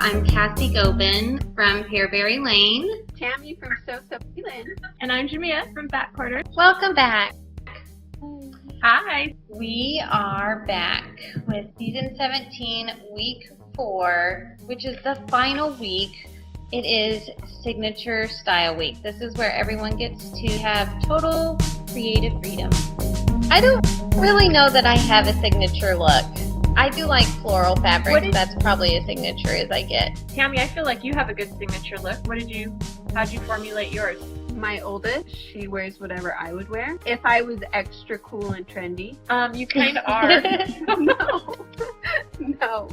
I'm Cassie Gobin from Pear Berry Lane. Tami from Sewsophielynn. And I'm Gemia from PhatQuarters. Welcome back. Hi. We are back with season 17, week 4, which is the final week. It is Signature Style Week. This is where everyone gets to have total creative freedom. I don't really know that I have a signature look. I do like floral fabrics. That's probably as signature as I get. Tami, I feel like you have a good signature look. How'd you formulate yours? My oldest, she wears whatever I would wear. If I was extra cool and trendy. You kind of are. No.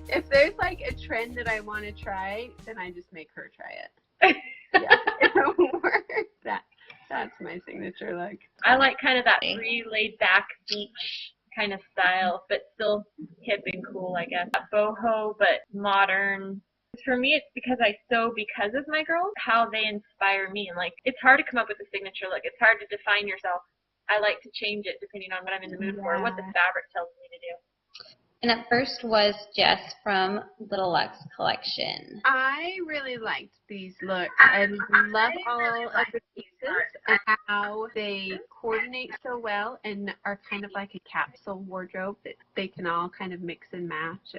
If there's like a trend that I want to try, then I just make her try it. Yeah, it won't work. That's my signature look. I like kind of that free, laid-back beach kind of style, but still hip and cool, I guess. Boho, but modern. For me, it's because I sew because of my girls, how they inspire me. And like, it's hard to come up with a signature look. It's hard to define yourself. I like to change it depending on what I'm in the mood for, what the fabric tells me to do. And at first was Jess from Little Luxe Collection. I really liked these looks. I love all of the pieces and how they coordinate so well and are kind of like a capsule wardrobe that they can all kind of mix and match.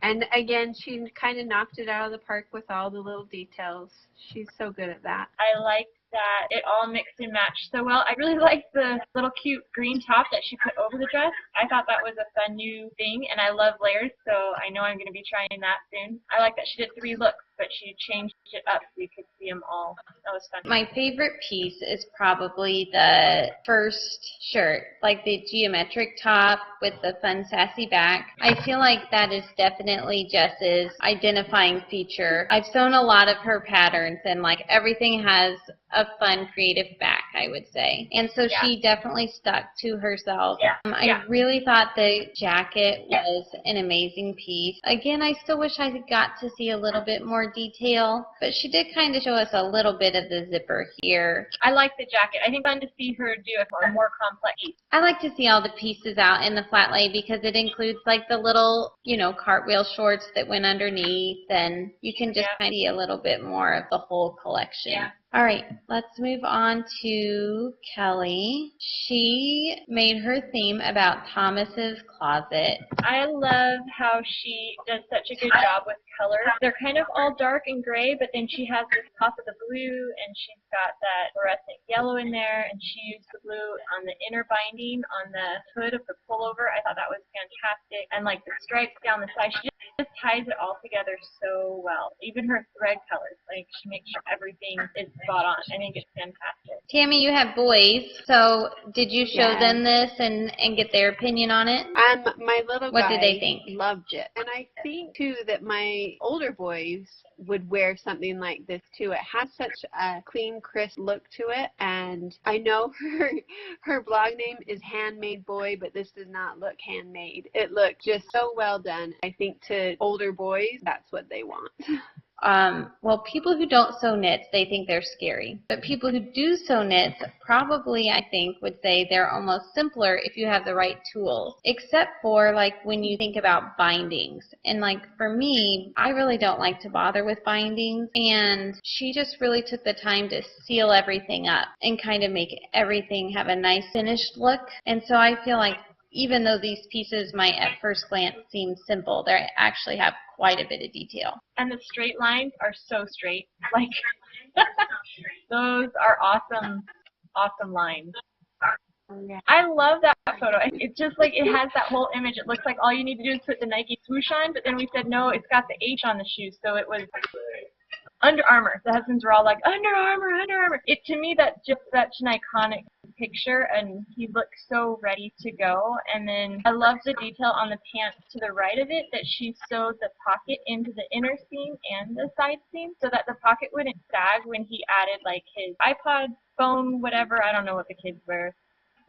And again, she kind of knocked it out of the park with all the little details. She's so good at that. I liked that it all mixed and matched so well. I really liked the little cute green top that she put over the dress. I thought that was a fun new thing, and I love layers, so I know I'm going to be trying that soon. I like that she did 3 looks, but she changed it up so you could see them all. That was fun. My favorite piece is probably the first shirt, like the geometric top with the fun sassy back. I feel like that is definitely Jess's identifying feature. I've sewn a lot of her patterns, and like everything has a fun creative back, I would say. And so she definitely stuck to herself. I really thought the jacket was an amazing piece. Again, I still wish I got to see a little bit more detail, but she did kind of show us a little bit of the zipper here. I like the jacket. I think it's fun to see her do a more complex piece. I like to see all the pieces out in the flat lay because it includes like the little, cartwheel shorts that went underneath, and you can just kind of see a little bit more of the whole collection. All right, let's move on to Kelly. She made her theme about Thomas's closet. I love how she does such a good job with colors. They're kind of all dark and gray, but then she has this pop of the blue, and she's got that fluorescent yellow in there, and she used the blue on the inner binding on the hood of the pullover. I thought that was fantastic. And like the stripes down the side, she just ties it all together so well. Even her thread colors, like she makes sure everything is spot on. I think it's fantastic. Tami, you have boys, so did you show them this and get their opinion on it? My little What guy did they think? Loved it. And I think, too, that my older boys would wear something like this, too. It has such a clean, crisp look to it. And I know her blog name is Handmade Boy, but this does not look handmade. It looked just so well done. I think to older boys, that's what they want. Well, people who don't sew knits, they think they're scary. But people who do sew knits probably, I think, would say they're almost simpler if you have the right tools. Except for, like, when you think about bindings. And, like, for me, I really don't like to bother with bindings. And she just really took the time to seal everything up and kind of make everything have a nice finished look. And so I feel like even though these pieces might at first glance seem simple, they actually have quite a bit of detail. And the straight lines are so straight. Like, those are awesome, awesome lines. I love that photo. It's just like it has that whole image. It looks like all you need to do is put the Nike swoosh on, but then we said, no, it's got the H on the shoe, so it was Under Armour. The husbands were all like, Under Armour, Under Armour. To me, that's just such an iconic picture, and he looks so ready to go. And then I love the detail on the pants to the right of it that she sewed the pocket into the inner seam and the side seam so that the pocket wouldn't sag when he added like his iPod, phone, whatever. I don't know what the kids wear.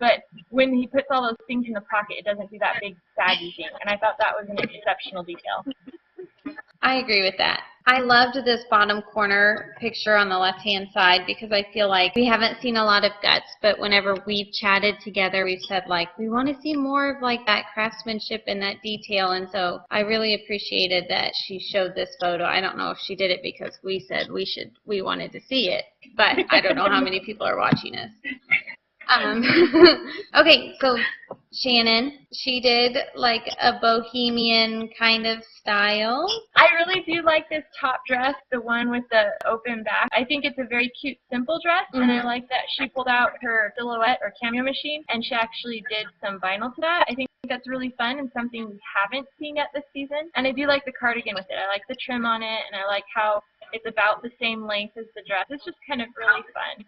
But when he puts all those things in the pocket, it doesn't do that big saggy thing. And I thought that was an exceptional detail. I agree with that. I loved this bottom corner picture on the left-hand side because I feel like we haven't seen a lot of guts, but whenever we've chatted together, we've said, like, we want to see more of, like, that craftsmanship and that detail, and so I really appreciated that she showed this photo. I don't know if she did it because we said we wanted to see it, but I don't know how many people are watching us. Okay, so Shannon, she did like a bohemian kind of style. I really do like this top dress, the one with the open back. I think it's a very cute, simple dress, and I like that she pulled out her silhouette or cameo machine, and she actually did some vinyl to that. I think that's really fun and something we haven't seen yet this season. And I do like the cardigan with it. I like the trim on it, and I like how it's about the same length as the dress. It's just kind of really fun.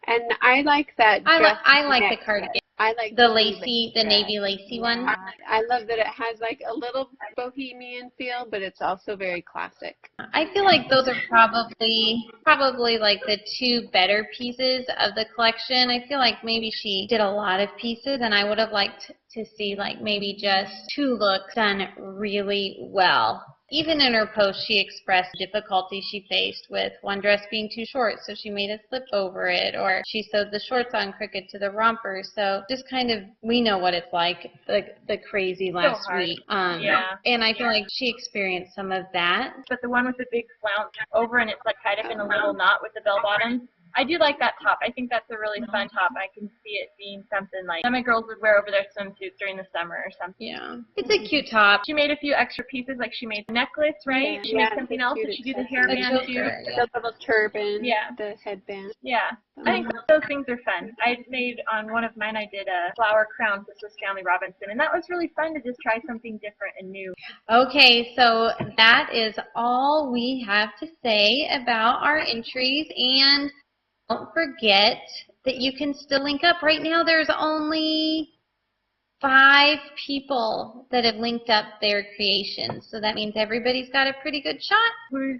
And I like that dress. I like the cardigan. I like the lacy, the navy lacy one. I love that it has like a little bohemian feel, but it's also very classic. I feel like those are probably like the two better pieces of the collection. I feel like maybe she did a lot of pieces, and I would have liked to see like maybe just two looks done really well. Even in her post, she expressed difficulty she faced with one dress being too short, so she made a slip over it, or she sewed the shorts on crooked to the romper. So just kind of, we know what it's like, the crazy last week. Yeah. And I feel like she experienced some of that. But the one with the big flounce over and it's like tied up in a little knot with the bell bottoms, I do like that top. I think that's a really fun top. I can see it being something like some of my girls would wear over their swimsuits during the summer or something. Yeah. It's a cute top. She made a few extra pieces, like she made a necklace, right? Yeah, she made something else. Did she do the hairband too? The little turban. Yeah. The headband. Yeah. I think those things are fun. I made on one of mine, I did a flower crown for Swiss Family Robinson, and that was really fun to just try something different and new. Okay, so that is all we have to say about our entries, and don't forget that you can still link up. Right now there's only 5 people that have linked up their creations, so that means everybody's got a pretty good shot.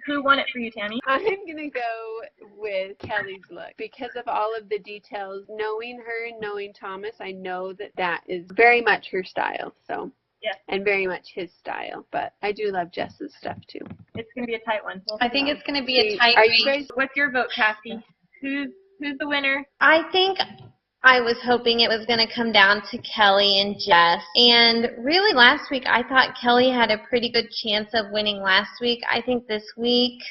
Who won it for you, Tami? I'm going to go with Kelly's look because of all of the details. Knowing her and knowing Thomas, I know that that is very much her style. So. Yes. And very much his style, but I do love Jess's stuff too. It's going to be a tight one. I think it's going to be a tight race. What's your vote, Cassie? Who's the winner? I think I was hoping it was going to come down to Kelly and Jess. And really last week I thought Kelly had a pretty good chance of winning last week. I think this week,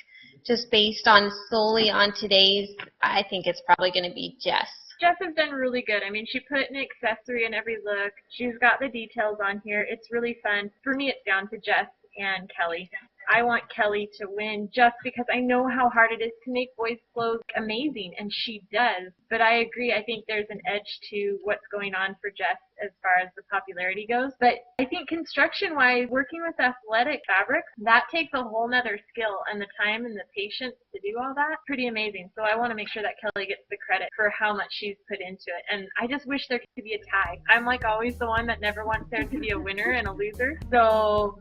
just based on solely on today's, I think it's probably going to be Jess. Jess has done really good. I mean, she put an accessory in every look. She's got the details on here. It's really fun. For me, it's down to Jess and Kelly. I want Kelly to win just because I know how hard it is to make boys' clothes amazing, and she does. But I agree. I think there's an edge to what's going on for Jess as far as the popularity goes. But I think construction-wise, working with athletic fabrics, that takes a whole nother skill, and the time and the patience to do all that, pretty amazing. So I want to make sure that Kelly gets the credit for how much she's put into it. And I just wish there could be a tie. I'm like always the one that never wants there to be a winner and a loser. So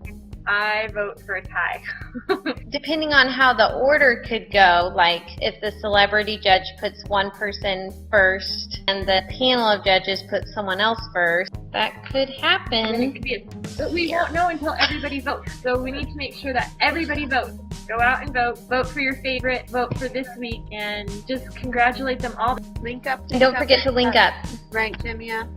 I vote for a tie. Depending on how the order could go, like if the celebrity judge puts one person first and the panel of judges puts someone else first, that could happen. But we won't know until everybody votes. So we need to make sure that everybody votes. Go out and vote. Vote for your favorite. Vote for this week. And just congratulate them all. Link up. And don't forget to link up. Right, Gemia?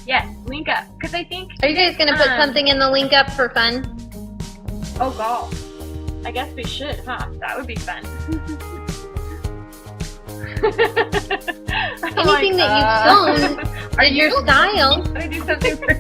Yes, link up. Because I think... Are you guys going to put something in the link up for fun? Oh, golf. I guess we should, huh? That would be fun. Anything that you've sewn Are is your style. I do something for